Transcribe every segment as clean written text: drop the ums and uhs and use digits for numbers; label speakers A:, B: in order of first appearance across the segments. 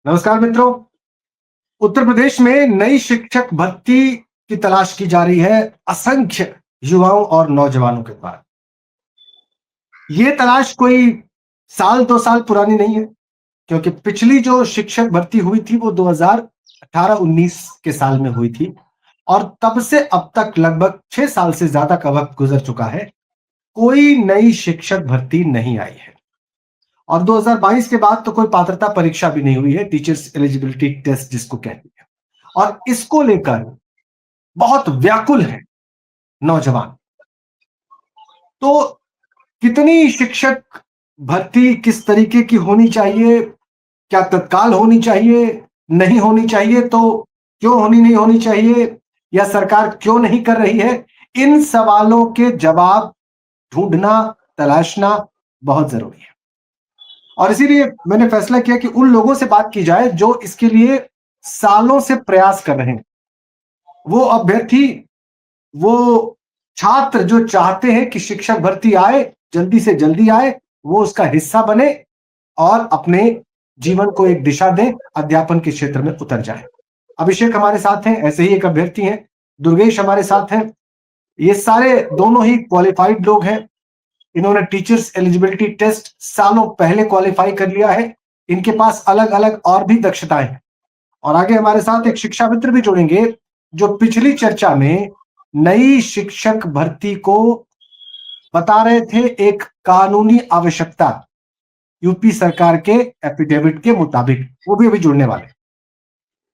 A: नमस्कार मित्रों। उत्तर प्रदेश में नई शिक्षक भर्ती की तलाश की जा रही है असंख्य युवाओं और नौजवानों के द्वारा। ये तलाश कोई साल दो साल पुरानी नहीं है, क्योंकि पिछली जो शिक्षक भर्ती हुई थी वो 2018-19 के साल में हुई थी और तब से अब तक लगभग 6 साल से ज्यादा का वक्त गुजर चुका है। कोई नई शिक्षक भर्ती नहीं आई है और 2022 के बाद तो कोई पात्रता परीक्षा भी नहीं हुई है, टीचर्स एलिजिबिलिटी टेस्ट जिसको कहते हैं। और इसको लेकर बहुत व्याकुल है नौजवान। तो कितनी शिक्षक भर्ती किस तरीके की होनी चाहिए, क्या तत्काल होनी चाहिए, नहीं होनी चाहिए तो क्यों नहीं होनी चाहिए, या सरकार क्यों नहीं कर रही है, इन सवालों के जवाब ढूंढना, तलाशना बहुत जरूरी है। और इसीलिए मैंने फैसला किया कि उन लोगों से बात की जाए जो इसके लिए सालों से प्रयास कर रहे हैं। वो अभ्यर्थी, वो छात्र जो चाहते हैं कि शिक्षक भर्ती आए, जल्दी से जल्दी आए, वो उसका हिस्सा बने और अपने जीवन को एक दिशा दें, अध्यापन के क्षेत्र में उतर जाए। अभिषेक हमारे साथ हैं, ऐसे ही एक अभ्यर्थी हैं। दुर्गेश हमारे साथ हैं। ये सारे दोनों ही क्वालिफाइड लोग हैं। इन्होंने टीचर्स एलिजिबिलिटी टेस्ट सालों पहले क्वालिफाई कर लिया है। इनके पास अलग अलग और भी दक्षताएं हैं। और आगे हमारे साथ एक शिक्षा मित्र भी जुड़ेंगे जो पिछली चर्चा में नई शिक्षक भर्ती को बता रहे थे एक कानूनी आवश्यकता, यूपी सरकार के एफिडेविट के मुताबिक। वो भी अभी जुड़ने वाले।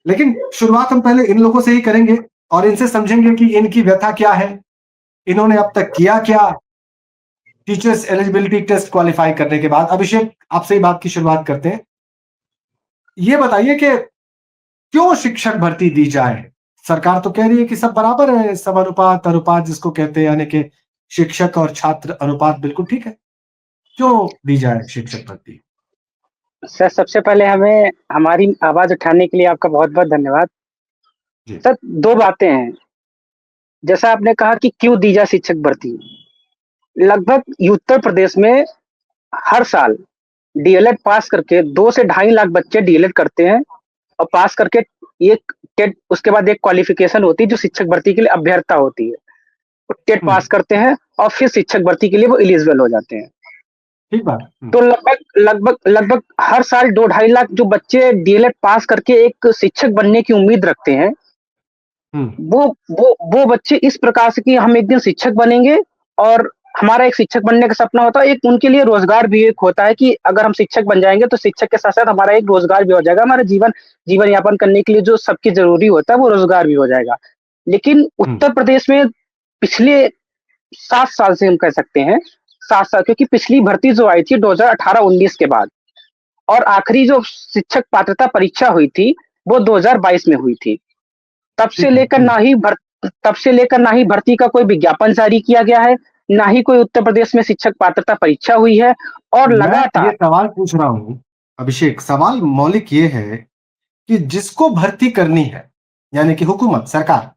A: लेकिन शुरुआत हम पहले इन लोगों से ही करेंगे और इनसे समझेंगे कि इनकी व्यथा क्या है, इन्होंने अब तक किया क्या टीचर्स एलिजिबिलिटी टेस्ट क्वालिफाई करने के बाद। अभिषेक, आपसे ही बात की शुरुआत करते हैं। ये बताइए कि क्यों शिक्षक भर्ती दी जाए। सरकार तो कह रही है कि सब बराबर है, सब अनुपात अनुपात जिसको कहते हैं, यानी कि शिक्षक और छात्र अनुपात बिल्कुल ठीक है। क्यों दी जाए शिक्षक भर्ती?
B: सर, सबसे पहले हमें हमारी आवाज उठाने के लिए आपका बहुत बहुत धन्यवाद।
A: जी।
B: सर, दो बातें हैं। जैसा आपने कहा कि क्यों दी जाए शिक्षक भर्ती। लगभग उत्तर प्रदेश में हर साल डीएलएड पास करके 2 से 2.5 लाख बच्चे डीएलएड करते हैं और पास करके एक टेट, उसके बाद एक क्वालिफिकेशन होती है जो शिक्षक भर्ती के लिए अभ्यर्थता होती है। टेट पास करते हैं और फिर शिक्षक भर्ती के लिए वो एलिजिबल हो जाते हैं।
A: ठीक बात।
B: तो लगभग लगभग लगभग हर साल 2-2.5 लाख जो बच्चे डीएलएड पास करके एक शिक्षक बनने की उम्मीद रखते हैं, वो बच्चे इस प्रकार से कि हम एक दिन शिक्षक बनेंगे और हमारा एक शिक्षक बनने का सपना होता है। एक उनके लिए रोजगार भी एक होता है कि अगर हम शिक्षक बन जाएंगे तो शिक्षक के साथ साथ हमारा एक रोजगार भी हो जाएगा। हमारा जीवन यापन करने के लिए जो सबकी जरूरी होता है वो रोजगार भी हो जाएगा। लेकिन उत्तर प्रदेश में पिछले 7 साल से हम कह सकते हैं, 7 साल, क्योंकि पिछली भर्ती जो आई थी 2018-19 के बाद और आखिरी जो शिक्षक पात्रता परीक्षा हुई थी वो 2022 में हुई थी। तब से लेकर ना ही भर्ती का कोई विज्ञापन जारी किया गया है, ना ही कोई उत्तर प्रदेश में शिक्षक पात्रता परीक्षा हुई है। और
A: मैं ये
B: लगातार
A: सवाल पूछ रहा हूं अभिषेक, सवाल मौलिक ये है कि जिसको भर्ती करनी है, यानी कि हुकूमत, सरकार,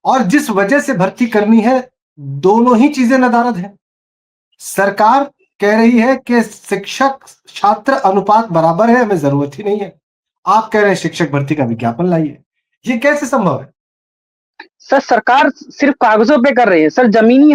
A: और जिस वजह से भर्ती करनी है, दोनों ही चीजें नदारद हैं। सरकार कह रही है कि शिक्षक छात्र अनुपात बराबर है, हमें जरूरत ही नहीं है। आप कह रहे हैं शिक्षक भर्ती का विज्ञापन लाइए। ये कैसे संभव है?
B: सर, सरकार सिर्फ कागजों पे कर रही है। सर, जमीनी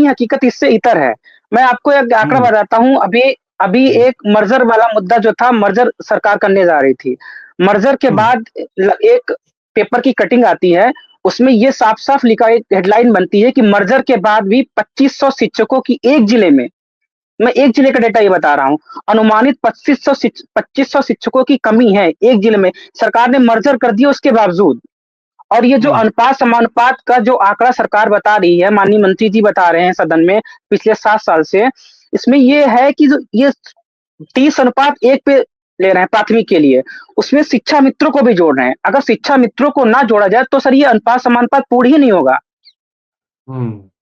B: हकीकत इससे इतर है। मैं आपको एक आंकड़ा बताता हूँ। अभी अभी एक मर्जर वाला मुद्दा जो था, मर्जर सरकार करने जा रही थी। मर्जर के बाद एक पेपर की कटिंग आती है, उसमें ये साफ साफ लिखा, एक हेडलाइन बनती है कि मर्जर के बाद भी 2500 शिक्षकों की एक जिले में, मैं एक जिले का डेटा ये बता रहा हूँ, अनुमानित 2500 शिक्षकों की कमी है एक जिले में। सरकार ने मर्जर कर दिया उसके बावजूद। और ये जो अनुपात समानुपात का जो आंकड़ा सरकार बता रही है, माननीय मंत्री जी बता रहे हैं सदन में पिछले 7 साल से, इसमें ये है कि जो ये 30:1 पे ले रहे हैं प्राथमिक के लिए, उसमें शिक्षा मित्रों को भी जोड़ रहे हैं। अगर शिक्षा मित्रों को ना जोड़ा जाए तो सर ये अनुपात समानुपात पूर्ण ही नहीं होगा।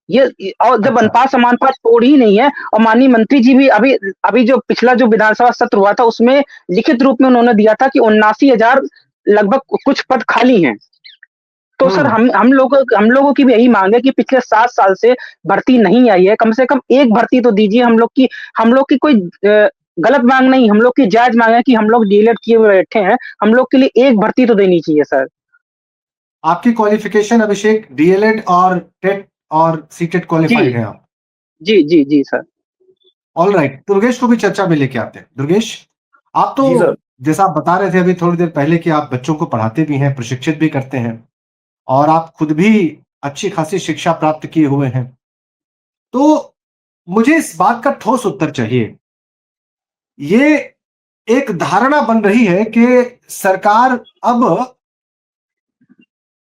B: ये और जब अनुपात समानुपात पूर्ण ही नहीं है, और माननीय मंत्री जी भी अभी अभी जो पिछला जो विधानसभा सत्र हुआ था उसमें लिखित रूप में उन्होंने दिया था कि 79,000 लगभग कुछ पद खाली हैं। तो सर हम लोगों की भी यही मांग है कि पिछले 7 साल से भर्ती नहीं आई है, कम से कम एक भर्ती तो दीजिए हम लोग की कोई गलत मांग नहीं, हम लोग की जायज मांग है कि हम लोग डीएलएड किए हुए बैठे हैं, हम लोग के लिए एक भर्ती तो देनी चाहिए सर।
A: आपकी क्वालिफिकेशन अभिषेक डीएलएड और टेट और सीटेट
B: जी
A: क्वालिफाइड हैं आप?
B: जी जी जी सर।
A: ऑल राइट, दुर्गेश को भी चर्चा में लेके आते हैं। दुर्गेश, आप तो
C: जी सर।
A: जैसा आप बता रहे थे अभी थोड़ी देर पहले कि आप बच्चों को पढ़ाते भी हैं, प्रशिक्षित भी करते हैं और आप खुद भी अच्छी खासी शिक्षा प्राप्त किए हुए हैं। तो मुझे इस बात का ठोस उत्तर चाहिए। ये एक धारणा बन रही है कि सरकार अब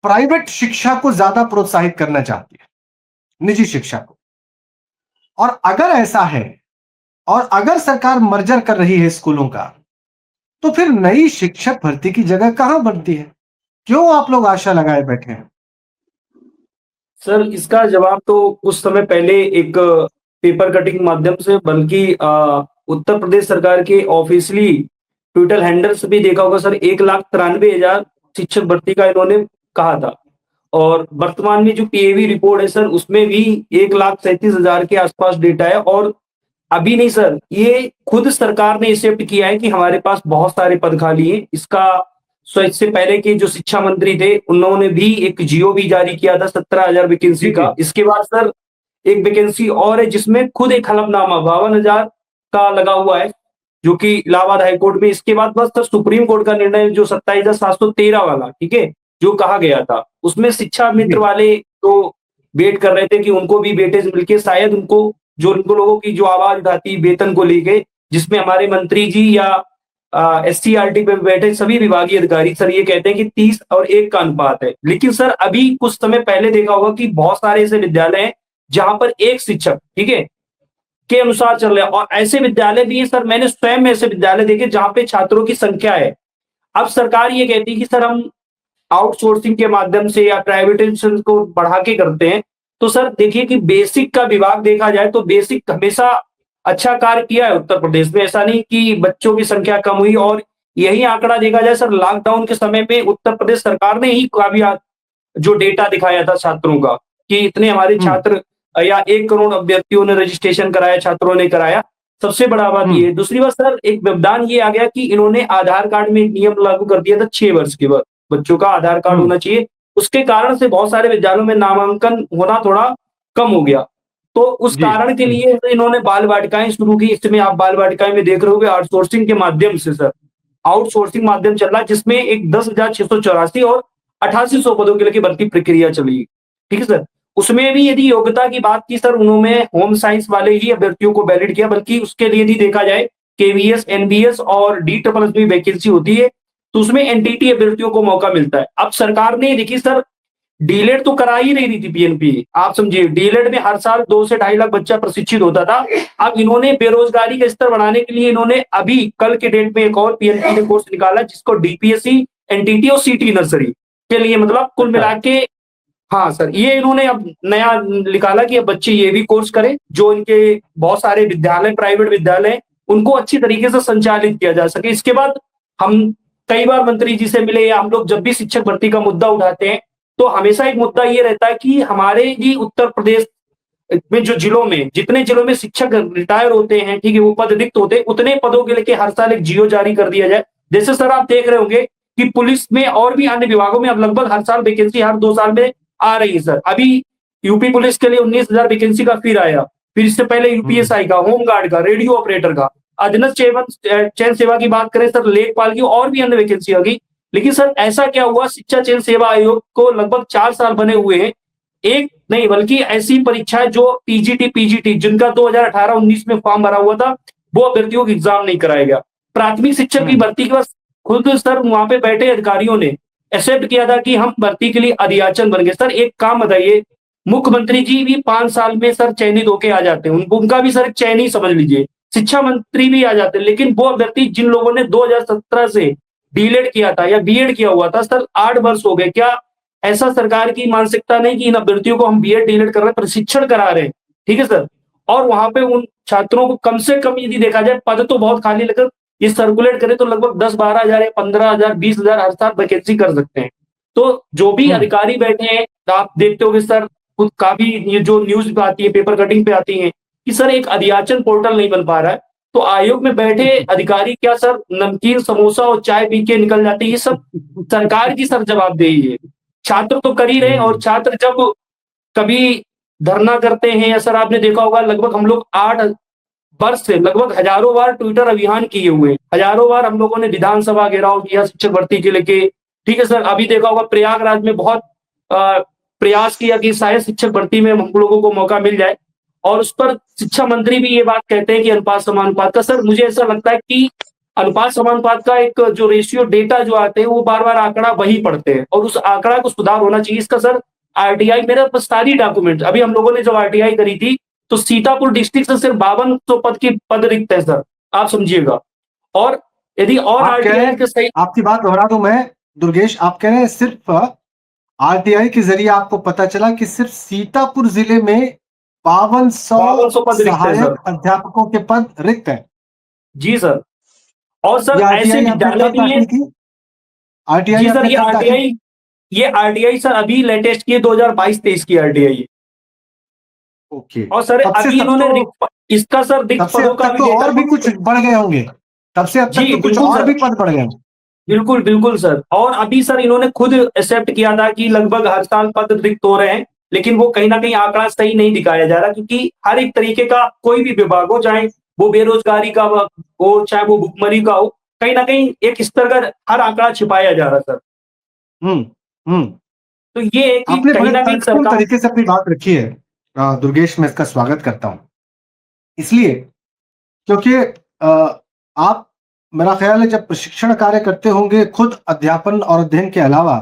A: प्राइवेट शिक्षा को ज्यादा प्रोत्साहित करना चाहती है, निजी शिक्षा को। और अगर ऐसा है और अगर सरकार मर्जर कर रही है स्कूलों का, तो फिर नई शिक्षक भर्ती की जगह कहां बनती है? क्यों आप लोग आशा लगाए बैठे हैं?
C: सर इसका जवाब तो कुछ समय पहले एक पेपर कटिंग माध्यम से, बल्कि उत्तर प्रदेश सरकार के ऑफिशियली ट्विटर हैंडल से भी देखा होगा सर, 1,93,000 शिक्षक भर्ती का इन्होंने कहा था। और वर्तमान में जो पीएवी रिपोर्ट है सर, उसमें भी 1,37,000 के आसपास डेटा है। और अभी नहीं सर, ये खुद सरकार ने एक्सेप्ट किया है कि हमारे पास बहुत सारे पद खाली हैं। इससे पहले के जो शिक्षा मंत्री थे, उन्होंने भी एक जियो भी जारी किया था 17,000 वैकेंसी का। इसके बाद सर एक वैकेंसी और है जिसमें खुद एक हलफनामा 52,000 का लगा हुआ है, जो कि इलाहाबाद हाईकोर्ट में। इसके बाद बस सर सुप्रीम कोर्ट का निर्णय जो 27,713 वाला, ठीक है, जो कहा गया था, उसमें शिक्षा मित्र वाले तो वेट कर रहे थे कि उनको भी वेटेज मिलके शायद उनको, जो उनको लोगों की जो आवाज उठाती वेतन को लेके, जिसमें हमारे मंत्री जी या एससीईआरटी पे बैठे सभी विभागीय अधिकारी सर ये कहते हैं कि 30 और 1 का अनुपात है। लेकिन सर अभी कुछ समय पहले देखा होगा कि बहुत सारे ऐसे विद्यालय हैं जहां पर एक शिक्षक, ठीक है, के अनुसार चल रहे हैं। और ऐसे विद्यालय भी है सर, मैंने स्वयं ऐसे विद्यालय देखे जहां पे छात्रों की संख्या है। अब सरकार ये कहती है कि सर हम आउटसोर्सिंग के माध्यम से या प्राइवेटाइजेशन को बढ़ा के करते हैं। तो सर देखिए कि बेसिक का विभाग देखा जाए तो बेसिक हमेशा अच्छा कार्य किया है उत्तर प्रदेश में। ऐसा नहीं कि बच्चों की संख्या कम हुई। और यही आंकड़ा देखा जाए सर, लॉकडाउन के समय में उत्तर प्रदेश सरकार ने ही काफी जो डेटा दिखाया था छात्रों का, कि इतने हमारे छात्र या 1 करोड़ अभ्यर्थियों ने रजिस्ट्रेशन कराया, छात्रों ने कराया। सबसे बड़ा बात ये है। दूसरी बात सर, एक व्यवधान ये आ गया कि इन्होंने आधार कार्ड में नियम लागू कर दिया था 6 वर्ष के बाद बच्चों का आधार कार्ड होना चाहिए। उसके कारण से बहुत सारे विद्यालयों में नामांकन होना थोड़ा कम हो गया। तो उस कारण के लिए इन्होंने बाल वाटिकाएं शुरू की। इसमें आप बाल वाटिकाएं में देख रहे होंगे आउटसोर्सिंग के माध्यम से सर, आउटसोर्सिंग माध्यम चल रहा है, जिसमें एक 10,684 और 8,800 पदों के लिए भर्ती प्रक्रिया चली। ठीक है सर। उसमें भी यदि योग्यता की बात की सर, उन्होंने होम साइंस वाले ही अभ्यर्थियों को वैलिड किया, बल्कि उसके लिए यदि देखा जाए केवीएस, एनबीएस और डी-ट्रिपल भी वैकेंसी होती है, तो उसमें एनटीटी अभ्यर्थियों को मौका मिलता है। अब सरकार ने देखिए सर, डीलेड तो करा ही नहीं रही थी पीएनपी, आप समझिए। डीलेड में हर साल 2 से 2.5 लाख बच्चा प्रशिक्षित होता था। अब इन्होंने बेरोजगारी का स्तर बढ़ाने के लिए इन्होंने अभी कल के डेट में एक और पीएनपी ने कोर्स निकाला, जिसको डीपीएससी, एनटीटी और सीटी नर्सरी के लिए, मतलब कुल मिला के, हाँ सर, ये इन्होंने अब नया निकाला कि अब बच्चे ये भी कोर्स करें, जो इनके बहुत सारे विद्यालय, प्राइवेट विद्यालय, उनको अच्छी तरीके से संचालित किया जा सके। इसके बाद हम कई बार मंत्री जी से मिले, या हम लोग जब भी शिक्षक भर्ती का मुद्दा उठाते हैं, तो हमेशा एक मुद्दा ये रहता है कि हमारे जी उत्तर प्रदेश में जो जिलों में, जितने जिलों में शिक्षक रिटायर होते हैं, ठीक है, वो पद रिक्त होते हैं, उतने पदों के लिए हर साल एक जियो जारी कर दिया जाए। जैसे सर आप देख रहे होंगे कि पुलिस में और भी अन्य विभागों में अब लगभग हर साल वैकेंसी हर 2 साल में आ रही है सर। अभी यूपी पुलिस के लिए 19,000 वैकेंसी का फिर आया। फिर इससे पहले यूपीएसआई का, होमगार्ड का, रेडियो ऑपरेटर का, अधीनस्थ चयन सेवा की बात करें सर, लेखपाल की, और भी अन्य वैकेंसी आ गई। लेकिन सर ऐसा क्या हुआ, शिक्षा चयन सेवा आयोग को लगभग 4 साल बने हुए हैं, एक नहीं बल्कि ऐसी परीक्षाएं जो टीजीटी, पीजीटी, जिनका 2018-19 में फॉर्म भरा हुआ था, वो अभ्यर्थियों को एग्जाम नहीं कराया गया। प्राथमिक शिक्षक की भर्ती के बाद खुद सर वहां पे बैठे अधिकारियों ने एक्सेप्ट किया था कि हम भर्ती के लिए अधियाचन बन गए। सर एक काम बताइए, मुख्यमंत्री जी भी 5 साल में सर चयनित होके आ जाते हैं, उनका भी सर एक चयन ही समझ लीजिए, शिक्षा मंत्री भी आ जाते हैं। लेकिन वो अभ्यर्थी जिन लोगों ने 2017 से डीलेड किया था या बीएड किया हुआ था सर, 8 वर्ष हो गए। क्या ऐसा सरकार की मानसिकता नहीं कि इन अभ्यर्थियों को हम बीएड डीलेड कर रहे हैं, प्रशिक्षण करा रहे हैं, ठीक है सर, और वहां पे उन छात्रों को कम से कम यदि देखा जाए, पद तो बहुत खाली, लेकिन ये सर्कुलेट करें तो लगभग 10-12 हजार या 15,000, 20,000 हर साल वैकेंसी कर सकते हैं। तो जो भी अधिकारी बैठे हैं, आप देखते होंगे सर, खुद काफी ये जो न्यूज पे आती है, पेपर कटिंग पे आती है कि सर एक अधियाचन पोर्टल नहीं बन पा रहा है। तो आयोग में बैठे अधिकारी क्या सर नमकीन समोसा और चाय पी के निकल जाते हैं, ये सब सरकार की सर जवाबदेही है। छात्र तो कर ही रहे हैं, और छात्र जब कभी धरना करते हैं, या सर आपने देखा होगा लगभग हम लोग 8 वर्ष से लगभग हजारों बार ट्विटर अभियान किए हुए हैं। हजारों बार हम लोगों ने विधानसभा घेराव किया शिक्षक भर्ती के लेके। ठीक है सर, अभी देखा होगा प्रयागराज में बहुत प्रयास किया कि शायद शिक्षक भर्ती में हम लोगों को मौका मिल जाए, और उस पर शिक्षा मंत्री भी ये बात कहते हैं कि अनुपात समानुपात का। सर मुझे ऐसा लगता है कि अनुपात समानुपात का एक जो रेशियो डेटा जो आते हैं वो बार-बार आंकड़ा वही पढ़ते हैं, और उस आंकड़ा को सुधार होना चाहिए। इसका सर आरटीआई मेरे पास सारी डॉक्यूमेंट, अभी हम लोगों ने जब आरटीआई करी थी तो सीतापुर डिस्ट्रिक्ट से सिर्फ 5200 पद रिक्त है सर, आप समझिएगा। और यदि और
A: आप कह रहे
C: आरटीआई
A: हैं,
C: के सही
A: आपकी बात दोहरा दूं मैं दुर्गेश, आप कह रहे हैं सिर्फ आरटीआई के जरिए आपको पता चला कि सिर्फ सीतापुर जिले में
C: 5200
A: 5200
C: पद रिक्त है सर।
A: सहायक अध्यापकों के पद रिक्त हैं।
C: जी सर। और
A: ये
C: सर ऐसे
A: आरटीआई आपने
C: विद्यालय
A: कब
C: भी हैं।
A: दाखिल की? आरटीआई
C: जी सर,
A: आपने कब दाखिल की?
C: ये आरटीआई सर अभी लेटेस्ट की 2022-23 की आरटीआई है।
A: ओके,
C: और सर
A: तब से
C: अभी
A: तब
C: इन्होंने
A: तो
C: इसका सर
A: तब
C: रिक्त
A: से
C: पदों
A: अब
C: का
A: तक
C: भी
A: तो
C: डेटा
A: और भी कुछ बढ़ गए होंगे। तब से अब तक
C: जी
A: तो कुछ
C: बिल्कुल
A: और
C: सर,
A: भी पद बढ़ गए होंगे।
C: बिल्कुल बिल्कुल सर। और अभी सर इन्होंने खुद एक्सेप्ट किया था कि लगभग हर साल पद रिक्त हो रहे हैं, लेकिन वो कहीं ना कहीं आंकड़ा सही नहीं दिखाया जा रहा, क्योंकि हर एक तरीके का कोई भी विभाग हो, चाहे वो बेरोजगारी का हो, चाहे वो भुखमरी का हो, कहीं ना कहीं एक स्तर का हर आंकड़ा छिपाया जा रहा सर।
A: हम्म हम्म
C: तो ये है कि
A: आपने
C: कहीं
A: बड़े
C: ना कहीं
A: तर्कपूर्ण
C: सरकार।
A: तरीके से अपनी बात रखी है दुर्गेश, मैं इसका स्वागत करता हूं। इसलिए क्योंकि आप, मेरा ख्याल है, जब प्रशिक्षण कार्य करते होंगे खुद अध्यापन और अध्ययन के अलावा,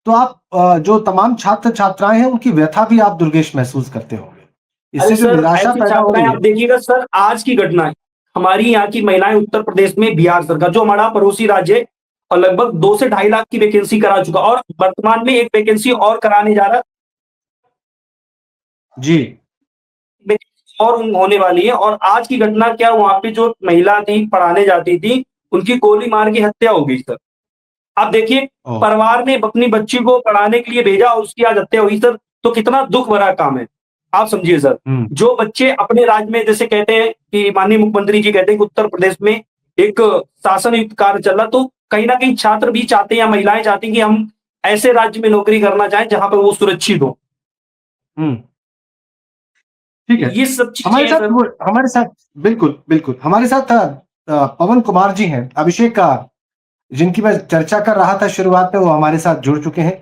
A: तो आप जो तमाम छात्र छात्राएं हैं उनकी व्यथा भी आप दुर्गेश महसूस करते होंगे।
C: अरे
A: इससे जो
C: सर
A: निराशा
C: ऐसी
A: पैदा हो
C: छात्राएं
A: रही
C: आप
A: है।
C: देखिएगा सर, आज की घटना है, हमारी यहाँ की महिलाएं उत्तर प्रदेश में बिहार सरकार जो हमारा पड़ोसी राज्य है, और लगभग 2 से 2.5 लाख की वैकेंसी करा चुका, और वर्तमान में एक वैकेंसी और कराने जा रहा,
A: जी
C: और होने वाली है। और आज की घटना क्या, वहां पे जो महिला थी पढ़ाने जाती थी, उनकी गोली मार के हत्या हो गई सर। आप देखिए,
A: ओ
C: परिवार ने अपनी बच्ची को पढ़ाने के लिए भेजा और उसकी आज हत्या हुई सर, तो कितना दुख भरा काम है। आप समझिए सर,
A: हम्म
C: जो बच्चे अपने राज्य में, जैसे कहते हैं कि माननीय मुख्यमंत्री जी कहते हैं कि उत्तर प्रदेश में एक शासन युक्त कार्य चल रहा, तो कहीं ना कहीं छात्र भी चाहते हैं या महिलाएं चाहती हैं कि हम ऐसे राज्य में नौकरी करना चाहें जहां पर वो सुरक्षित हो।
A: हम्म ठीक है।
C: ये सब चीजें हैं सर।
A: हमारे साथ बिल्कुल बिल्कुल हमारे साथ पवन कुमार जी हैं, अभिषेक का जिनकी मैं चर्चा कर रहा था शुरुआत में, वो हमारे साथ जुड़ चुके हैं।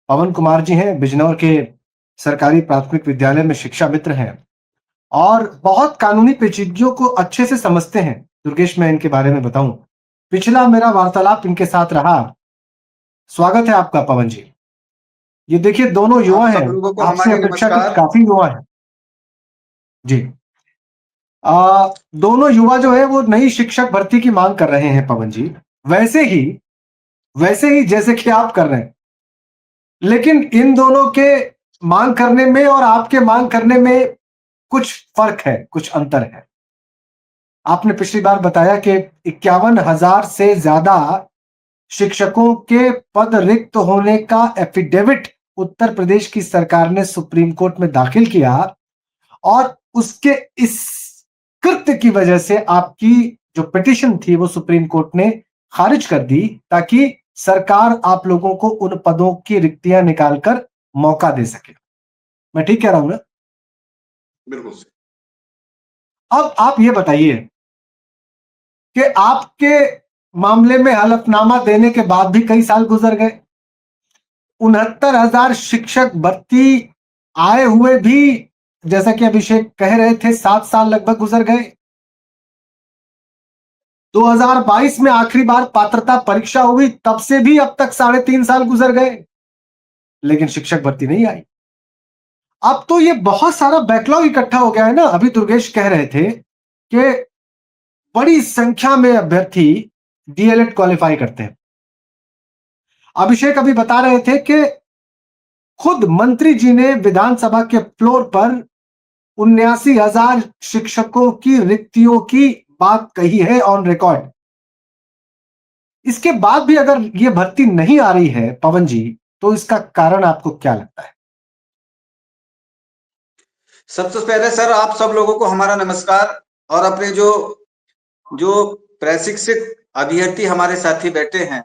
A: पवन कुमार जी हैं, बिजनौर के सरकारी प्राथमिक विद्यालय में शिक्षा मित्र हैं और बहुत कानूनी पेचीदगियों को अच्छे से समझते हैं। दुर्गेश, मैं इनके बारे में बताऊं, पिछला मेरा वार्तालाप इनके साथ रहा। स्वागत है आपका पवन जी। ये देखिए, दोनों युवा
D: आप
A: हैं,
D: सब लोगों को
A: आपसे
D: हमारी
A: अपेक्षाकृत
D: नमस्कार।
A: काफी युवा है जी। दोनों युवा जो है वो नई शिक्षक भर्ती की मांग कर रहे हैं पवन जी, वैसे ही जैसे कि आप कर रहे हैं। लेकिन इन दोनों के मांग करने में और आपके मांग करने में कुछ फर्क है, कुछ अंतर है। आपने पिछली बार बताया कि 51,000 से ज्यादा शिक्षकों के पद रिक्त होने का एफिडेविट उत्तर प्रदेश की सरकार ने सुप्रीम कोर्ट में दाखिल किया, और उसके इस कृत्य की वजह से आपकी जो पिटीशन थी वो सुप्रीम कोर्ट ने खारिज कर दी, ताकि सरकार आप लोगों को उन पदों की रिक्तियां निकालकर मौका दे सके। मैं ठीक कह रहा हूं ना?
D: बिल्कुल।
A: अब आप ये बताइए कि आपके मामले में हलफनामा देने के बाद भी कई साल गुजर गए, 69,000 शिक्षक भर्ती आए हुए भी, जैसा कि अभिषेक कह रहे थे, 7 साल लगभग गुजर गए। 2022 में आखिरी बार पात्रता परीक्षा हुई, तब से भी अब तक 3.5 साल गुजर गए, लेकिन शिक्षक भर्ती नहीं आई। अब तो ये बहुत सारा बैकलॉग इकट्ठा हो गया है ना। अभी दुर्गेश कह रहे थे कि बड़ी संख्या में अभ्यर्थी डीएलएड क्वालिफाई करते हैं। अभिषेक अभी बता रहे थे कि खुद मंत्री जी ने विधानसभा के फ्लोर पर 79,000 शिक्षकों की रिक्तियों की बात कही है ऑन रिकॉर्ड। इसके बाद भी अगर ये भर्ती नहीं आ रही है पवन जी, तो इसका कारण आपको क्या लगता है?
D: सबसे पहले सर आप सब लोगों को हमारा नमस्कार, और अपने जो
E: जो प्रशिक्षित अभ्यर्थी हमारे साथी बैठे हैं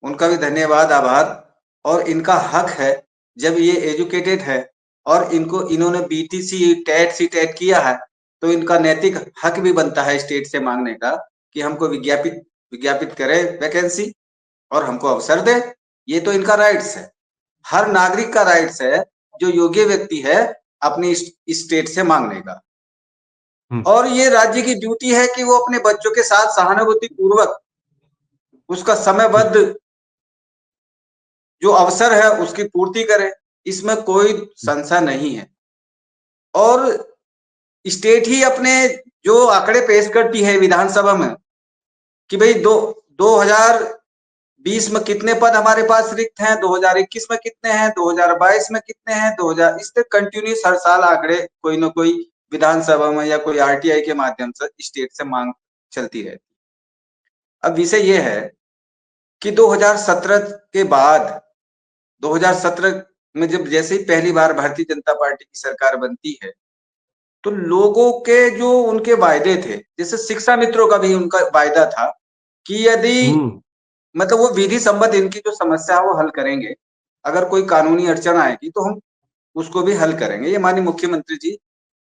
E: उनका भी धन्यवाद, आभार। और इनका हक है, जब ये एजुकेटेड है और इन्होंने बीटीसी टेट सीटेट किया है तो इनका नैतिक हक भी बनता है स्टेट से मांगने का कि हमको विज्ञापित करे वैकेंसी और हमको अवसर दे। ये तो इनका राइट्स है, हर नागरिक का राइट्स है जो योग्य व्यक्ति है अपनी स्टेट से मांगने का। और ये राज्य की ड्यूटी है कि वो अपने बच्चों के साथ सहानुभूति पूर्वक उसका समयबद्ध जो अवसर है उसकी पूर्ति करे, इसमें कोई संशय नहीं है। और स्टेट ही अपने जो आंकड़े पेश करती है विधानसभा में कि भाई 2020 में कितने पद हमारे पास रिक्त हैं, 2021 में कितने हैं, 2022 में कितने हैं, 2000 इस तरह कंटिन्यूस हर साल आंकड़े कोई ना कोई विधानसभा में या कोई आरटीआई के माध्यम से स्टेट से मांग चलती रहती। अब विषय ये है कि 2017 के बाद 2017 में जब जैसे ही पहली बार भारतीय जनता पार्टी की सरकार बनती है तो लोगों के जो उनके वायदे थे, जैसे शिक्षा मित्रों का भी उनका वायदा था कि यदि मतलब वो विधि संबद्ध इनकी जो समस्या है वो हल करेंगे, अगर कोई कानूनी अड़चन आएगी तो हम उसको भी हल करेंगे। ये माननीय मुख्यमंत्री जी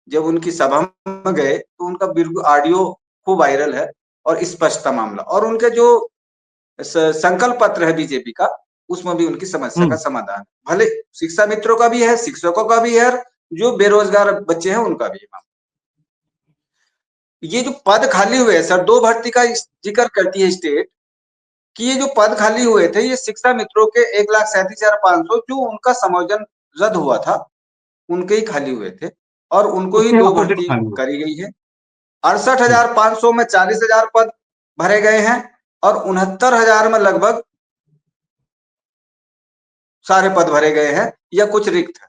E: जब उनकी सभा में गए तो उनका बिल्कुल ऑडियो खूब वायरल है और स्पष्ट था मामला, और उनके जो संकल्प पत्र है बीजेपी का उसमें भी उनकी समस्या का समाधान, भले शिक्षा मित्रों का भी है, शिक्षकों का भी है, जो बेरोजगार बच्चे हैं उनका भी है। ये जो पद खाली हुए हैं सर, 2 भर्ती का जिक्र करती है स्टेट कि ये जो पद खाली हुए थे ये शिक्षा मित्रों के 1,37,500 जो उनका समायोजन रद्द हुआ था उनके ही खाली हुए थे और उनको ही 2 भर्ती करी गई है। 68,500 में 40,000 पद भरे गए हैं और 69,000 में लगभग सारे पद भरे गए हैं या कुछ रिक्त है।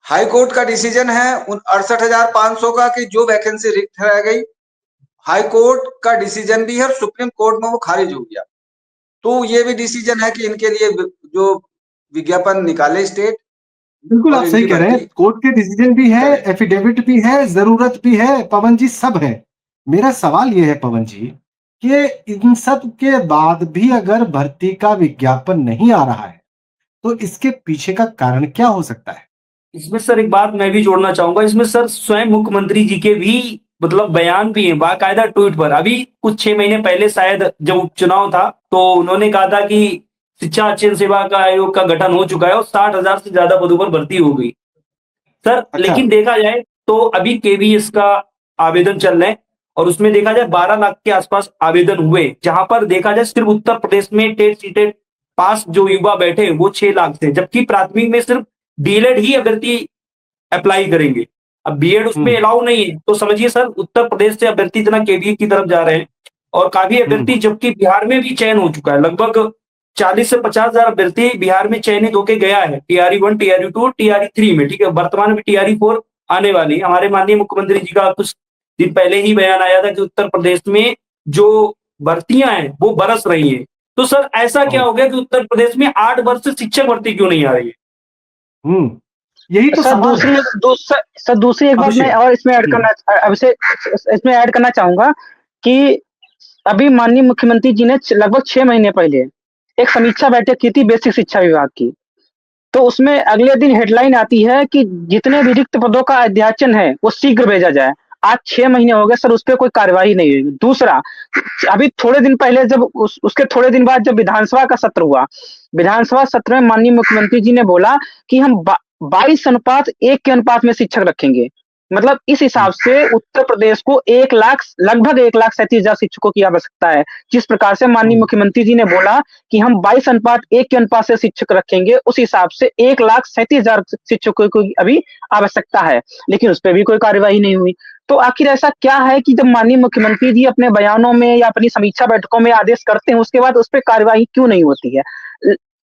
E: हाई कोर्ट का डिसीजन है 68,500 का कि जो वैकेंसी रिक्त रह गई, हाई कोर्ट का डिसीजन भी है और सुप्रीम कोर्ट में वो खारिज हो गया। तो ये भी डिसीजन है कि इनके लिए जो विज्ञापन निकाले स्टेट।
A: बिल्कुल आप सही कह रहे हैं, कोर्ट के डिसीजन भी है, एफिडेविट भी है, जरूरत भी है, पवन जी सब है। मेरा सवाल ये है पवन जी कि इन सब के बाद भी अगर भर्ती का विज्ञापन नहीं आ रहा है तो इसके पीछे का कारण क्या हो सकता है?
C: इसमें सर एक बात मैं भी जोड़ना चाहूंगा, इसमें सर स्वयं मुख्यमंत्री जी के भी मतलब बयान भी है बाकायदा ट्वीट पर। अभी कुछ 6 महीने पहले शायद जब उपचुनाव था तो उन्होंने कहा था कि शिक्षा आचरण सेवा का आयोग का गठन हो चुका है और 60,000 से ज्यादा पदों पर भर्ती हो गई सर।
A: अच्छा।
C: लेकिन देखा जाए तो अभी केवीएस का आवेदन चल रहे हैं और उसमें देखा जाए 12 लाख के आसपास आवेदन हुए, जहां पर देखा जाए सिर्फ उत्तर प्रदेश में टेट सीटेट पास जो युवा बैठे वो 6 लाख थे, जबकि प्राथमिक में सिर्फ डीएलएड ही अभ्यर्थी अप्लाई करेंगे। अब बीएड उसमें अलाउ नहीं है, तो समझिए सर उत्तर प्रदेश से अभ्यर्थी इतना केवीए की तरफ जा रहे हैं और काफी अभ्यर्थी, जबकि बिहार में भी चयन हो चुका है। लगभग 40 से 50,000 अभ्यर्थी बिहार में चयनित होके गया है टीआरई 1, टीआरई 2, टीआरई 3 में। ठीक है, वर्तमान में टीआरई 4 आने वाली है। हमारे माननीय मुख्यमंत्री जी का कुछ दिन पहले ही बयान आया था कि उत्तर प्रदेश में जो भर्तियां हैं वो बरस रही हैं। तो सर ऐसा क्या हो गया कि उत्तर प्रदेश में 8 वर्ष से शिक्षक भर्ती क्यों नहीं आ रही है?
A: यही तो
B: सर दूसरी एक बात मैं और इसमें इसमें ऐड करना चाहूंगा कि अभी माननीय मुख्यमंत्री जी ने लगभग 6 महीने पहले एक समीक्षा बैठक की थी बेसिक शिक्षा विभाग की। तो उसमें अगले दिन हेडलाइन आती है कि जितने भी रिक्त पदों का अध्याचन है वो शीघ्र भेजा जाए। आज 6 महीने हो गए सर, उस पर कोई कार्यवाही नहीं हुई। दूसरा, अभी थोड़े दिन पहले जब उसके थोड़े दिन बाद जब विधानसभा का सत्र हुआ, विधानसभा सत्र में माननीय मुख्यमंत्री जी ने बोला कि हम 22:1 के अनुपात में शिक्षक रखेंगे। मतलब इस हिसाब से उत्तर प्रदेश को लगभग 1,37,000 शिक्षकों की आवश्यकता है। जिस प्रकार से माननीय मुख्यमंत्री जी ने बोला कि हम 22:1 के अनुपात से शिक्षक रखेंगे, उस हिसाब से 1,37,000 शिक्षकों की अभी आवश्यकता है, लेकिन उस पर भी कोई कार्यवाही नहीं हुई। तो आखिर ऐसा क्या है कि जब माननीय मुख्यमंत्री जी अपने बयानों में या अपनी समीक्षा बैठकों में आदेश करते हैं उसके बाद उस पर कार्यवाही क्यों नहीं होती है?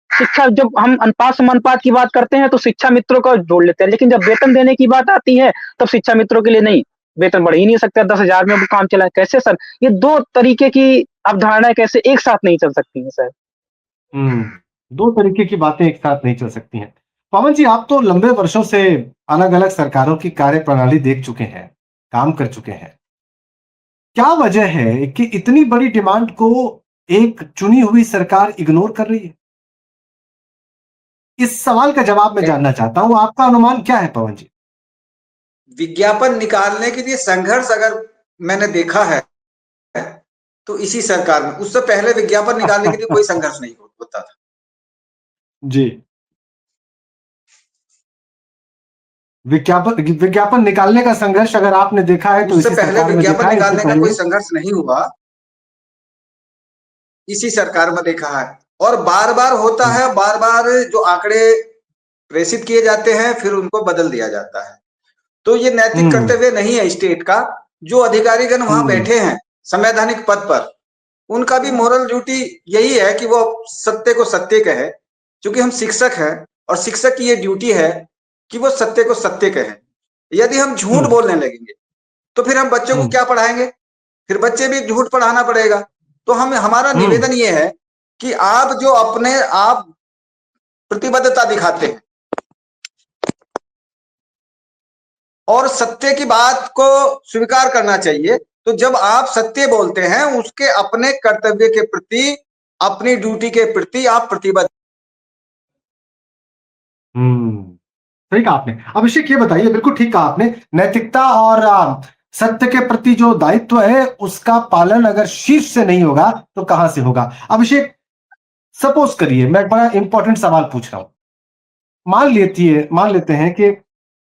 B: शिक्षा, जब हम अनुपात समानुपात की बात करते हैं तो शिक्षा मित्रों को जोड़ लेते हैं, लेकिन जब वेतन देने की बात आती है तब शिक्षा मित्रों के लिए नहीं, वेतन बढ़ ही नहीं सकता, 10,000 में वो काम चला। कैसे सर, ये 2 तरीके की अवधारणाएं कैसे एक साथ नहीं चल सकती हैं सर?
A: 2 तरीके की बातें एक साथ नहीं चल सकती हैं। पवन जी, आप तो लंबे वर्षों से अलग अलग सरकारों की कार्यप्रणाली देख चुके हैं, काम कर चुके हैं। क्या वजह है कि इतनी बड़ी डिमांड को एक चुनी हुई सरकार इग्नोर कर रही है? इस सवाल का जवाब मैं जानना चाहता हूं, आपका अनुमान क्या है पवन जी?
E: विज्ञापन निकालने के लिए संघर्ष अगर मैंने देखा है तो इसी सरकार में, उससे पहले विज्ञापन निकालने के लिए कोई संघर्ष नहीं होता था।
A: जी, विज्ञापन निकालने का संघर्ष अगर आपने देखा है तो
E: उससे
A: इसी
E: पहले
A: सरकार में देखा
E: विज्ञापन
A: है, इससे
E: निकालने का
A: पहले
E: कोई संघर्ष नहीं हुआ, इसी सरकार में देखा है। और बार बार होता है, बार बार जो आंकड़े प्रेषित किए जाते हैं फिर उनको बदल दिया जाता है। तो ये नैतिक कर्तव्य नहीं है स्टेट का। जो अधिकारीगण वहां बैठे हैं संवैधानिक पद पर, उनका भी मोरल ड्यूटी यही है कि वो सत्य को सत्य कहे, क्योंकि हम शिक्षक हैं और शिक्षक की ये ड्यूटी है कि वो सत्य को सत्य कहे। यदि हम झूठ बोलने लगेंगे तो फिर हम बच्चों को क्या पढ़ाएंगे? फिर बच्चे भी झूठ पढ़ाना पड़ेगा। तो हमारा निवेदन ये है कि आप जो अपने आप प्रतिबद्धता दिखाते हैं और सत्य की बात को स्वीकार करना चाहिए, तो जब आप सत्य बोलते हैं उसके अपने कर्तव्य के प्रति, अपनी ड्यूटी के प्रति आप प्रतिबद्ध।
A: सही कहा आपने। अभिषेक ये बताइए, बिल्कुल ठीक कहा आपने, नैतिकता और सत्य के प्रति जो दायित्व है उसका पालन अगर शीर्ष से नहीं होगा तो कहां से होगा? अभिषेक, सपोज करिए, मैं बड़ा इंपॉर्टेंट सवाल पूछ रहा हूं, मान लेते हैं कि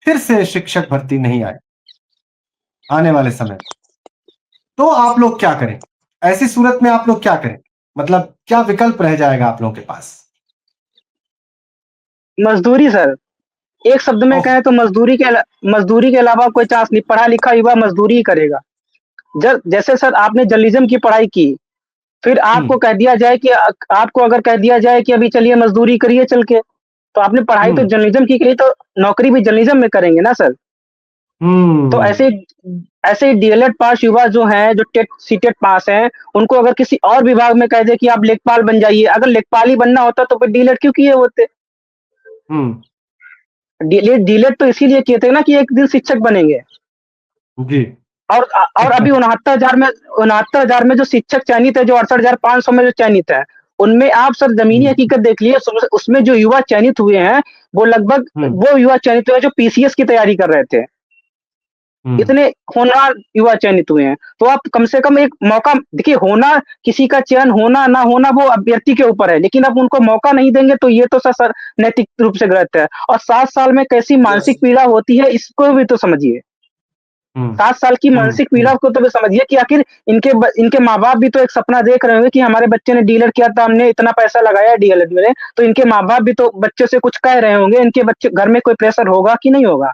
A: फिर से शिक्षक भर्ती नहीं आए आने वाले समय, तो आप लोग क्या करें? ऐसी सूरत में आप लोग क्या करें? मतलब क्या विकल्प रह जाएगा आप लोगों के पास?
B: मजदूरी सर, एक शब्द में कहें तो मजदूरी के अलावा कोई चांस नहीं। पढ़ा लिखा युवा मजदूरी ही करेगा। जैसे सर आपने जर्नलिज्म की पढ़ाई की, फिर आपको कह दिया जाए कि आपको अगर कह दिया जाए कि अभी चलिए मजदूरी करिए चल के, तो आपने पढ़ाई तो जर्नलिज्म की करी, तो नौकरी भी जर्नलिज्म में करेंगे ना सर। तो ऐसे डीएलएड पास युवा जो हैं, जो टेट सीटेट पास हैं, उनको अगर किसी और विभाग में कह दे कि आप लेखपाल बन जाइए, अगर लेखपाल ही बनना होता तो फिर डीएलएड क्यों किए होते? डीएलएड तो इसीलिए किए थे ना कि एक दिन शिक्षक बनेंगे।
A: जी।
B: और अभी 69,000 में जो शिक्षक चयनित है, जो 68,500 में जो चयनित है, उनमें आप सर जमीनी हकीकत देख लिए, उसमें जो युवा चयनित हुए हैं वो लगभग वो युवा चयनित हुए जो पीसीएस की तैयारी कर रहे थे। इतने होनहार युवा चयनित हुए हैं। तो आप कम से कम एक मौका देखिए, होना किसी का चयन होना ना होना वो अभ्यर्थी के ऊपर है, लेकिन आप उनको मौका नहीं देंगे तो ये तो सर नैतिक रूप से गलत है। और 7 साल में कैसी मानसिक पीड़ा होती है इसको भी तो समझिए। 7 साल की मानसिक पीड़ा को तो भी समझिए कि आखिर इनके माँ बाप भी तो एक सपना देख रहे होंगे कि हमारे बच्चे ने डीएलएड किया था, हमने इतना पैसा लगाया डीएलएड में, तो इनके माँ बाप भी तो बच्चे से कुछ कह रहे होंगे, इनके बच्चे घर में कोई प्रेशर होगा कि नहीं होगा?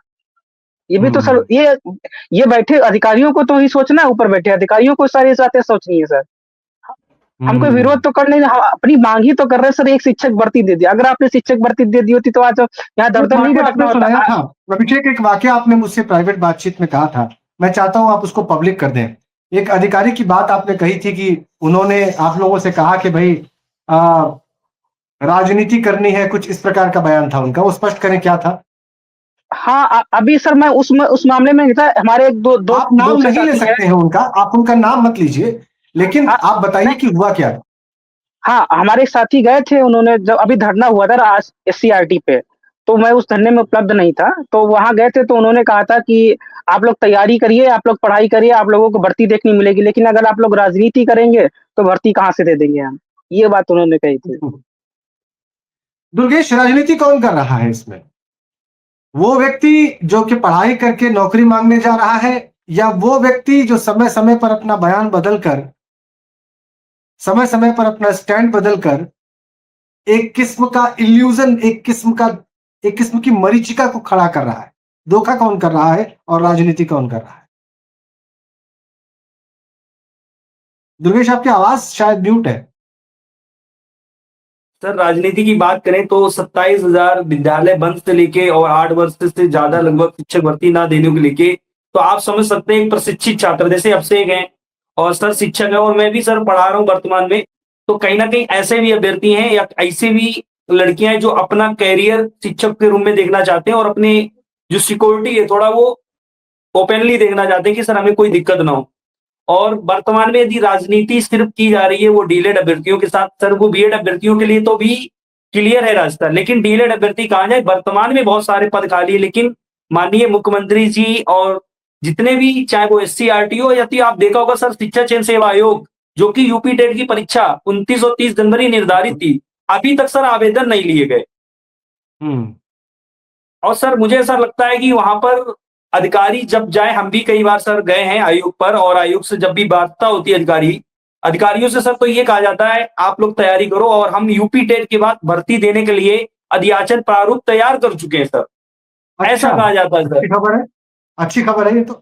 B: ये भी तो सर, ये बैठे अधिकारियों को तो ही सोचना है, ऊपर बैठे अधिकारियों को सारी बातें सोचनी है सर। हम कोई विरोध तो कर नहीं, हम अपनी मांग ही तो कर रहे हैं सर, एक शिक्षक भर्ती दे दिया। अगर आपने शिक्षक भर्ती दे दी होती तो आज यहाँ दर्द नहीं भटकना होता।
A: अभिषेक, एक वाकया आपने मुझसे प्राइवेट बातचीत में कहा था, मैं चाहता हूं आप उसको पब्लिक कर दें। एक अधिकारी की बात आपने कही थी कि उन्होंने आप लोगों से कहा कि भाई राजनीति करनी है, कुछ इस प्रकार का बयान था उनका, वो स्पष्ट करें क्या था?
B: हाँ, अभी सर मैं उस मामले में था, हमारे एक दो
A: आप नाम नहीं ले सकते हैं उनका, आप उनका नाम मत लीजिए, लेकिन आप बताइए कि हुआ क्या?
B: हाँ, हमारे साथी गए थे, उन्होंने जब अभी धरना हुआ था SCRT पे, तो मैं उस धरने में उपलब्ध नहीं था, तो वहां गए थे, तो उन्होंने कहा था कि आप लोग तैयारी करिए, आप लोग पढ़ाई करिए, आप लोगों को भर्ती देखने मिलेगी, लेकिन अगर आप लोग राजनीति करेंगे तो भर्ती कहाँ से दे देंगे हम। ये बात उन्होंने कही थी।
A: दुर्गेश, राजनीति कौन कर रहा है इसमें? वो व्यक्ति जो कि पढ़ाई करके नौकरी मांगने जा रहा है, या वो व्यक्ति जो समय समय पर अपना बयान बदलकर, समय समय पर अपना स्टैंड बदलकर एक किस्म का इल्यूजन, एक किस्म की मरीचिका को खड़ा कर रहा है? धोखा कौन कर रहा है और राजनीति कौन कर रहा है? दुर्गेश, आपकी आवाज शायद म्यूट है।
C: सर, राजनीति की बात करें तो 27,000 विद्यालय बंद से लेके और 8 वर्ष से ज्यादा लगभग शिक्षक भर्ती ना देने को लेके, तो आप समझ सकते हैं एक प्रशिक्षित छात्र जैसे अभिषेक हैं और सर शिक्षक है और मैं भी सर पढ़ा रहा हूँ वर्तमान में, तो कहीं ना कहीं ऐसे भी अभ्यर्थी हैं या ऐसे भी लड़कियां हैं जो अपना कैरियर शिक्षक के रूप में देखना चाहते हैं और अपने जो सिक्योरिटी है थोड़ा वो ओपनली देखना चाहते हैं कि सर हमें कोई दिक्कत ना हो। और वर्तमान में यदि राजनीति सिर्फ की जा रही है वो डीलेड अभ्यर्थियों के साथ, सर वो बीएड अभ्यर्थियों के लिए तो भी क्लियर है रास्ता, लेकिन डीलेड अभ्यर्थी कहाँ जाए? वर्तमान में बहुत सारे पद खाली है, लेकिन माननीय मुख्यमंत्री जी और जितने भी, चाहे वो एससी हो या फिर आप देखा होगा सर, शिक्षा चयन सेवा आयोग, जो कि यूपी टेट की परीक्षा 29 और 30 जनवरी निर्धारित थी, अभी तक सर आवेदन नहीं लिए गए। और सर मुझे ऐसा लगता है कि वहां पर अधिकारी जब जाए, हम भी कई बार सर गए हैं आयोग पर, और आयोग से जब भी वार्ता होती है अधिकारियों से सर, तो ये कहा जाता है आप लोग तैयारी करो, और हम यूपी टेट के बाद भर्ती देने के लिए अधियाचन प्रारूप तैयार कर चुके हैं सर। ऐसा कहा जाता है सर।
A: अच्छी खबर है, अच्छी खबर है, ये तो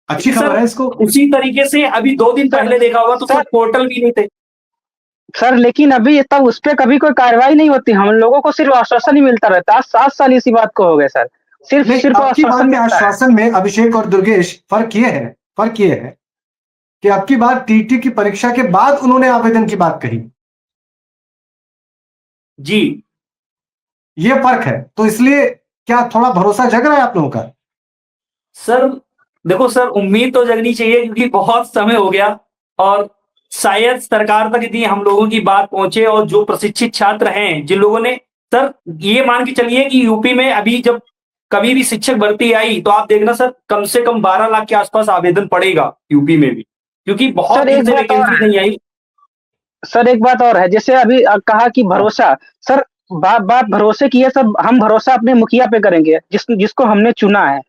A: अच्छी खबर है। इसको
C: उसी तरीके से अभी 2 दिन पहले देखा होगा तो सर पोर्टल भी नहीं थे
B: सर, लेकिन अभी तब उस पर कभी कोई कार्रवाई नहीं होती, हम लोगों को सिर्फ आश्वासन ही मिलता रहता है। 7 साल इसी बात को हो गए सर, सिर्फ
A: नहीं, आपकी बात
B: आश्वासन
A: के
B: मिलता है।
A: आश्वासन में अभिषेक और दुर्गेश फर्क ये है कि अब की बार टीटी की परीक्षा के बाद उन्होंने आवेदन की बात कही
C: जी।
A: ये फर्क है, तो इसलिए क्या थोड़ा भरोसा जग रहा है आप लोगों का?
C: सर देखो सर, उम्मीद तो जगनी चाहिए क्योंकि बहुत समय हो गया, और शायद सरकार तक यदि हम लोगों की बात पहुंचे, और जो प्रशिक्षित छात्र हैं जिन लोगों ने, सर ये मान के चलिए कि यूपी में अभी जब कभी भी शिक्षक भर्ती आई तो आप देखना सर, कम से कम 12 लाख के आसपास आवेदन पड़ेगा यूपी में भी, क्योंकि बहुत
B: सर
C: दिन
B: एक
C: से
B: बात और
C: वैकेंसी
B: है,
C: नहीं आई।
B: सर एक बात और है, जैसे अभी कहा कि भरोसा, सर बात भरोसे की है सर। हम भरोसा अपने मुखिया पे करेंगे जिसको हमने चुना है।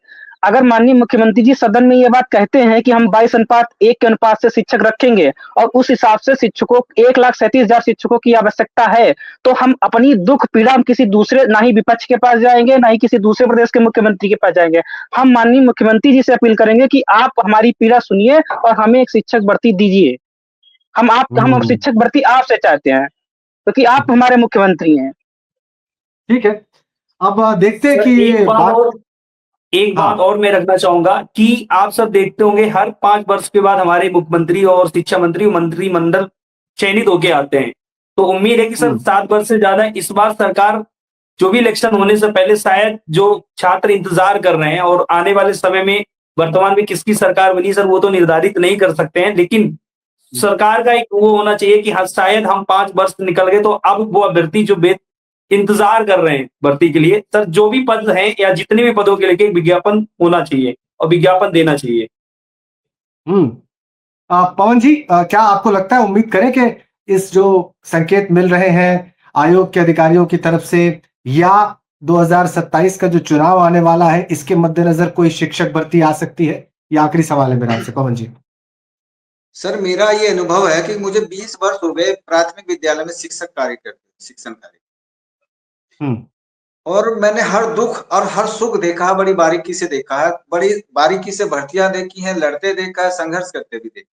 B: अगर माननीय मुख्यमंत्री जी सदन में ये बात कहते हैं कि हम 22:1 के अनुपात से शिक्षक रखेंगे, और उस हिसाब से शिक्षकों 1,37,000 शिक्षकों की आवश्यकता है, तो हम अपनी दुख पीड़ा हम किसी दूसरे, ना ही विपक्ष के पास जाएंगे, ना ही किसी दूसरे प्रदेश के मुख्यमंत्री के पास जाएंगे। हम माननीय मुख्यमंत्री जी से अपील करेंगे कि आप हमारी पीड़ा सुनिए और हमें एक शिक्षक भर्ती दीजिए। हम शिक्षक भर्ती आपसे चाहते हैं क्योंकि आप हमारे मुख्यमंत्री हैं।
A: ठीक है, अब देखते हैं
C: सर,
A: कि
C: एक बात
A: हाँ।
C: और मैं रखना चाहूंगा कि आप सब देखते होंगे हर 5 वर्ष के बाद हमारे मुख्यमंत्री और शिक्षा मंत्री मंत्रिमंडल चयनित होके आते हैं, तो उम्मीद है कि सर 7 वर्ष से ज्यादा इस बार सरकार, जो भी इलेक्शन होने से पहले शायद जो छात्र इंतजार कर रहे हैं, और आने वाले समय में वर्तमान में किसकी सरकार बनी सर वो तो निर्धारित नहीं कर सकते हैं, लेकिन सरकार का एक वो होना चाहिए कि हाँ शायद हम 5 वर्ष निकल गए तो अब वो अभ्यर्थी जो इंतजार कर रहे हैं भर्ती के लिए, सर जो भी पद हैं या जितने भी पदों के लिए विज्ञापन होना चाहिए और विज्ञापन देना चाहिए।
A: पवन जी, क्या आपको लगता है, उम्मीद करें कि इस जो संकेत मिल रहे हैं आयोग के अधिकारियों की तरफ से, या 2027 का जो चुनाव आने वाला है इसके मद्देनजर कोई शिक्षक भर्ती आ सकती है? ये आखिरी सवाल है मेरा आपसे पवन जी।
E: सर मेरा ये अनुभव है कि मुझे 20 वर्ष हो गए प्राथमिक विद्यालय में शिक्षण कार्य, और मैंने हर दुख और हर सुख देखा है, बड़ी बारीकी से देखा है, बड़ी बारीकी से भर्तियां देखी हैं, लड़ते देखा है, संघर्ष करते भी देखा।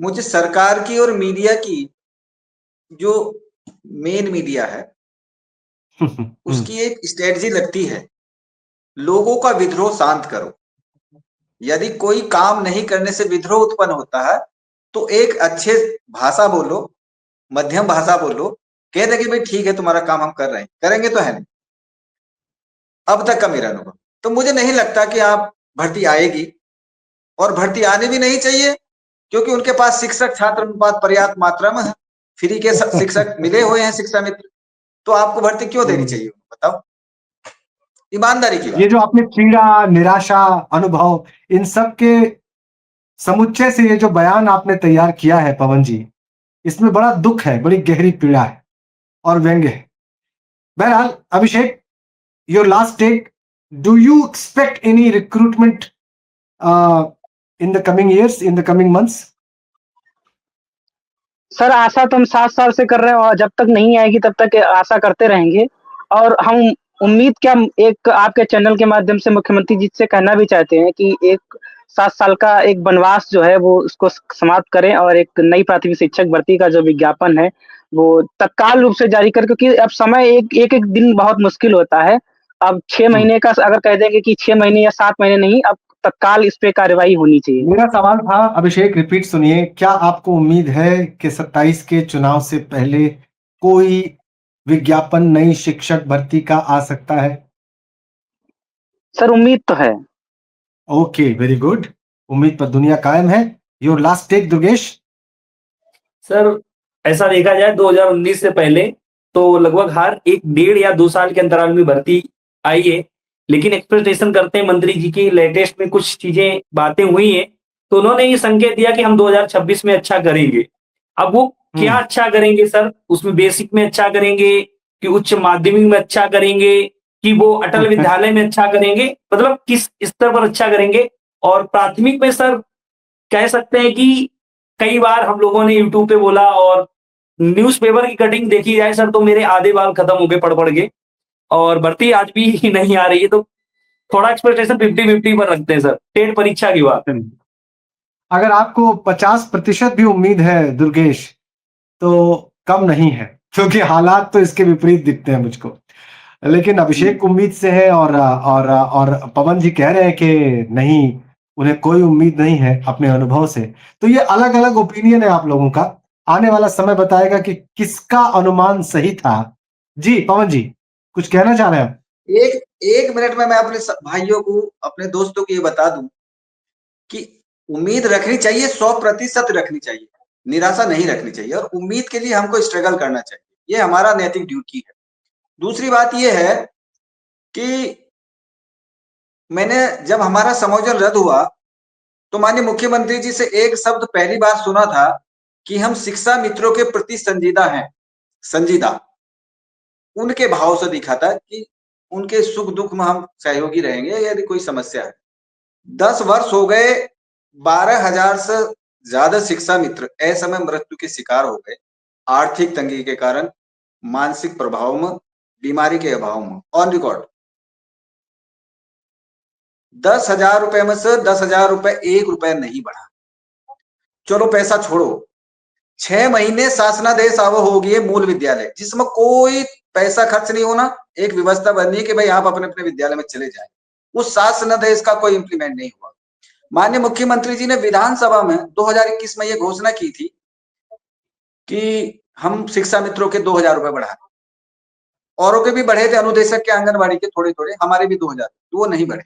E: मुझे सरकार की और मीडिया की, जो मेन मीडिया है, उसकी एक स्ट्रेटजी लगती है, लोगों का विद्रोह शांत करो। यदि कोई काम नहीं करने से विद्रोह उत्पन्न होता है तो एक अच्छे भाषा बोलो, मध्यम भाषा बोलो, कह दे कि भाई ठीक है तुम्हारा काम हम कर रहे हैं, करेंगे तो है नहीं। अब तक का मेरा अनुभव, तो मुझे नहीं लगता कि आप भर्ती आएगी, और भर्ती आने भी नहीं चाहिए, क्योंकि उनके पास शिक्षक छात्र अनुपात पर्याप्त मात्रा में है, फ्री के शिक्षक मिले हुए हैं शिक्षा मित्र, तो आपको भर्ती क्यों देनी चाहिए बताओ, ईमानदारी की बात।
A: ये जो आपने पीड़ा, निराशा, अनुभव, इन सब के समुच्चय से ये जो बयान आपने तैयार किया है पवन जी, इसमें बड़ा दुख है, बड़ी गहरी पीड़ा है और व्यंग्य है। बहरहाल अभिषेक, your last take, do you expect any recruitment in the coming years, in the coming months?
B: Sir आशा तो हम 7 साल से कर रहे हैं, और जब तक नहीं आएगी तब तक आशा करते रहेंगे। और हम उम्मीद क्या, एक आपके चैनल के माध्यम से मुख्यमंत्री जी से कहना भी चाहते हैं कि एक 7 साल का एक वनवास जो है वो उसको समाप्त करें, और एक नई प्राथमिक शिक्षक भर्ती का जो विज्ञापन है वो तत्काल रूप से जारी करें, क्योंकि अब समय एक एक दिन बहुत मुश्किल होता है। अब 6 महीने का अगर कह देंगे कि 6 महीने या 7 महीने नहीं, अब तत्काल इस पे कार्यवाही होनी चाहिए।
A: मेरा सवाल था, अभिषेक रिपीट सुनिए, क्या आपको उम्मीद है कि 27 के चुनाव से पहले कोई विज्ञापन नई शिक्षक भर्ती का आ सकता है?
B: सर उम्मीद तो है।
A: Okay, very good. उम्मीद पर दुनिया कायम है। Your last take Durgesh.
C: Sir ऐसा देखा जाए 2019 से पहले तो लगभग हर 1 डेढ़ या 2 साल के अंतराल में भर्ती आई है, लेकिन एक्सपेक्टेशन करते हैं मंत्री जी की लेटेस्ट में कुछ चीजें बातें हुई हैं, तो उन्होंने ये संकेत दिया कि हम 2026 में अच्छा करेंगे। अब वो क्या अच्छा करेंगे सर, उसमें बेसिक में अच्छा करेंगे कि उच्च माध्यमिक में अच्छा करेंगे कि वो अटल विद्यालय में अच्छा करेंगे, मतलब किस स्तर पर अच्छा करेंगे। और प्राथमिक में सर कह सकते हैं कि कई बार हम लोगों ने यूट्यूब पे बोला और न्यूज़पेपर की कटिंग देखी जाए सर तो मेरे आधे बाल खत्म हो गए पढ़ के, और भर्ती आज भी नहीं आ रही है, तो थोड़ा एक्सपेक्टेशन 50-50 पर रखते हैं सर टेट परीक्षा की बात।
A: अगर आपको 50% भी उम्मीद है दुर्गेश, तो कम नहीं है, क्योंकि हालात तो इसके विपरीत दिखते हैं मुझको। लेकिन अभिषेक उम्मीद से है और पवन जी कह रहे हैं कि नहीं, उन्हें कोई उम्मीद नहीं है अपने अनुभव से। तो ये अलग अलग ओपिनियन है आप लोगों का। आने वाला समय बताएगा कि किसका अनुमान सही था। जी पवन जी, कुछ कहना चाह रहे हैं आप?
E: एक मिनट में मैं अपने भाइयों को, अपने दोस्तों को ये बता दूं कि उम्मीद रखनी चाहिए, 100% रखनी चाहिए, निराशा नहीं रखनी चाहिए, और उम्मीद के लिए हमको स्ट्रगल करना चाहिए, ये हमारा नैतिक ड्यूटी है। दूसरी बात ये है कि मैंने जब हमारा समायोजन रद्द हुआ तो माननीय मुख्यमंत्री जी से एक शब्द पहली बार सुना था कि हम शिक्षा मित्रों के प्रति संजीदा हैं, संजीदा। उनके भाव से दिखा था कि उनके सुख दुख में हम सहयोगी रहेंगे यदि कोई समस्या है। 10 वर्ष हो गए, 12,000 से ज्यादा शिक्षा मित्र असमय मृत्यु के शिकार हो गए, आर्थिक तंगी के कारण, मानसिक प्रभाव में, बीमारी के अभाव में, ऑन रिकॉर्ड। 10,000 रुपए में से 10,000 रुपए 1 रुपए नहीं बढ़ा। चलो पैसा छोड़ो, 6 महीने शासनादेश आवो होगी मूल विद्यालय, जिसमें कोई पैसा खर्च नहीं होना, एक व्यवस्था बननी है कि भाई आप अपने अपने विद्यालय में चले जाए। उस शासनादेश का कोई इंप्लीमेंट नहीं हुआ। माननीय मुख्यमंत्री जी ने विधानसभा में 2021 में यह घोषणा की थी कि हम शिक्षा मित्रों के 2,000 रुपए बढ़ा, औरों के भी बढ़े थे, अनुदेशक के, आंगनबाड़ी के थोड़े थोड़े, हमारे भी 2,000, तो वो नहीं बढ़े।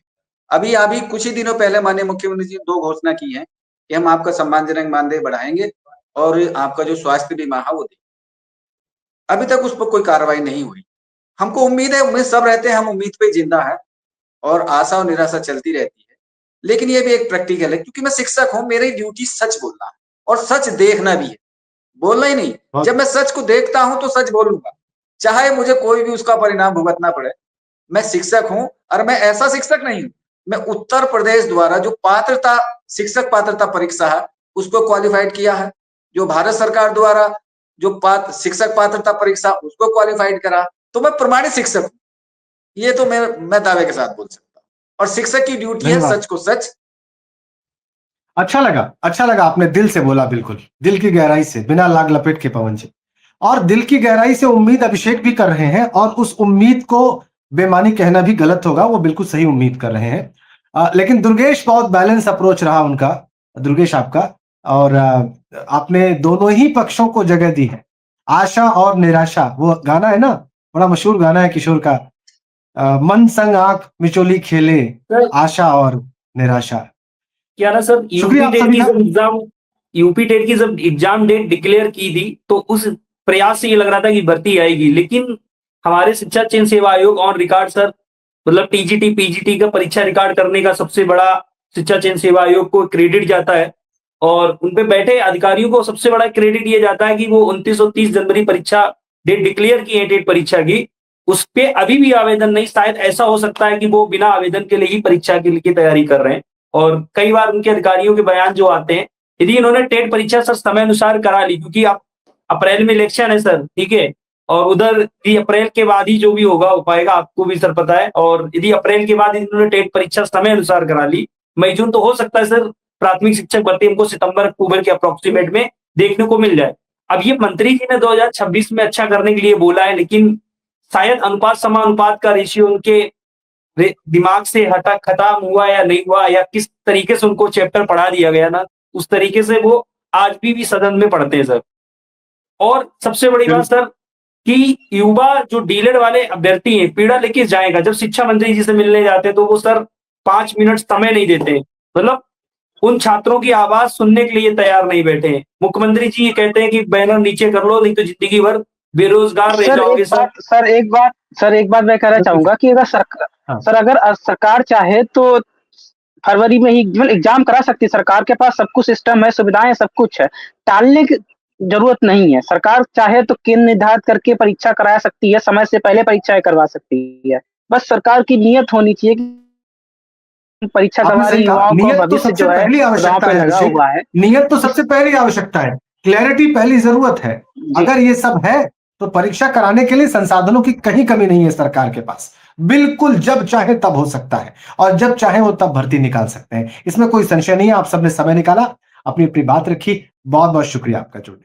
E: अभी कुछ ही दिनों पहले माननीय मुख्यमंत्री जी ने 2 घोषणा की है कि हम आपका सम्मानजनक मानदेय बढ़ाएंगे और आपका जो स्वास्थ्य बीमा है वो देंगे। अभी तक उस पर कोई कार्रवाई नहीं हुई। हमको उम्मीद है, उम्मीद सब रहते हैं, हम उम्मीद पे जिंदा है और आशा और निराशा चलती रहती है, लेकिन ये भी एक प्रैक्टिकल है, क्योंकि मैं शिक्षक हूं, मेरी ड्यूटी सच बोलना है और सच देखना भी है, बोलना ही नहीं। जब मैं सच को देखता हूं तो सच बोलूंगा, चाहे मुझे कोई भी उसका परिणाम भुगतना पड़े। मैं शिक्षक हूं और मैं ऐसा शिक्षक नहीं हूं, मैं उत्तर प्रदेश द्वारा जो पात्रता, शिक्षक पात्रता परीक्षा है उसको क्वालिफाइड किया है, जो भारत सरकार द्वारा जो शिक्षक पात्रता परीक्षा उसको क्वालिफाइड करा, तो मैं प्रमाणित शिक्षक हूं। ये तो मैं दावे के साथ बोल सकता हूँ, और शिक्षक की ड्यूटी है सच को सच।
A: अच्छा लगा, आपने दिल से बोला, बिल्कुल दिल की गहराई से, बिना लाग लपेट के पवन जी। और दिल की गहराई से उम्मीद अभिषेक भी कर रहे हैं, और उस उम्मीद को बेमानी कहना भी गलत होगा, वो बिल्कुल सही उम्मीद कर रहे हैं। लेकिन दुर्गेश, बहुत बैलेंस अप्रोच रहा उनका, दुर्गेश आपका, और आपने दोनों ही पक्षों को जगह दी है। आशा और निराशा, वो गाना है ना, बड़ा मशहूर गाना है किशोर का, मन संग आंख मिचोली खेले, आशा और निराशा।
C: क्या ना सर,
A: शुक्रिया आप सभी का।
C: यूपी टेट की जब एग्जाम डेट डिक्लेयर की थी तो उस प्रयास से ये लग रहा था कि भर्ती आएगी, लेकिन हमारे शिक्षा चयन सेवा आयोग ऑन रिकॉर्ड सर, मतलब टीजीटी पीजीटी का परीक्षा रिकॉर्ड करने का सबसे बड़ा शिक्षा चयन सेवा आयोग को क्रेडिट जाता है, और उनपे बैठे अधिकारियों को सबसे बड़ा क्रेडिट ये जाता है कि वो 29 और 30 जनवरी परीक्षा डेट डिक्लेयर की है टेट परीक्षा की, उस पे अभी भी आवेदन नहीं। शायद ऐसा हो सकता है कि वो बिना आवेदन के लिए ही परीक्षा के लिए तैयारी कर रहे हैं, और कई बार उनके अधिकारियों के बयान जो आते हैं, यदि इन्होंने टेट परीक्षा सर समय अनुसार करा ली, क्योंकि आप अप्रैल में इलेक्शन है सर, ठीक है, और उधर यदि अप्रैल के बाद ही जो भी होगा हो पाएगा, आपको भी सर पता है, और यदि अप्रैल के बाद इन्होंने टेट परीक्षा समय अनुसार करा ली, मई जून तो हो सकता है सर प्राथमिक शिक्षक भर्ती हमको सितंबर अक्टूबर के अप्रोक्सीमेट में देखने को मिल जाए। अब ये मंत्री जी ने 2026 में अच्छा करने के लिए बोला है, लेकिन शायद अनुपात समानुपात का रेशियो उनके दिमाग से खत्म हुआ या नहीं हुआ, या किस तरीके से उनको चैप्टर पढ़ा दिया गया ना, उस तरीके से वो आज भी सदन में पढ़ते हैं सर। और सबसे बड़ी बात सर कि युवा जो डीलर वाले अभ्यर्थी हैं, पीड़ा लेके जाएगा, जब शिक्षा मंत्री जी से मिलने जाते हैं तो वो सर 5 मिनट समय नहीं देते, मतलब उन छात्रों की आवाज सुनने के लिए तैयार नहीं बैठे हैं। मुख्यमंत्री जी ये कहते हैं कि बैनर नीचे कर लो, नहीं तो जिंदगी भर बेरोजगार रह जाओगे सर।
B: सर एक बात मैं कहना चाहूंगा कि अगर सरकार चाहे तो फरवरी में ही एग्जाम करा सकती है। सरकार के पास सब कुछ सिस्टम है, सुविधाएं सब कुछ है, टालने की जरूरत नहीं है। सरकार चाहे तो केंद्र निर्धारित करके परीक्षा करा सकती है, समय से पहले परीक्षाएं करवा सकती है। बस सरकार की नियत होनी चाहिए कि परीक्षा सवारी युवाओं को भविष्य जो है दांव पे लगा हुआ है।
A: नियत तो सबसे पहली आवश्यकता है, क्लैरिटी पहली जरूरत है। अगर ये सब है तो परीक्षा कराने के लिए संसाधनों की कहीं कमी नहीं है सरकार के पास। बिल्कुल जब चाहे तब हो सकता है, और जब चाहे वो तब भर्ती निकाल सकते हैं, इसमें कोई संशय नहीं है। आप सबने समय निकाला, अपनी अपनी बात रखी। बहुत बहुत शुक्रिया आपका जुड़ने।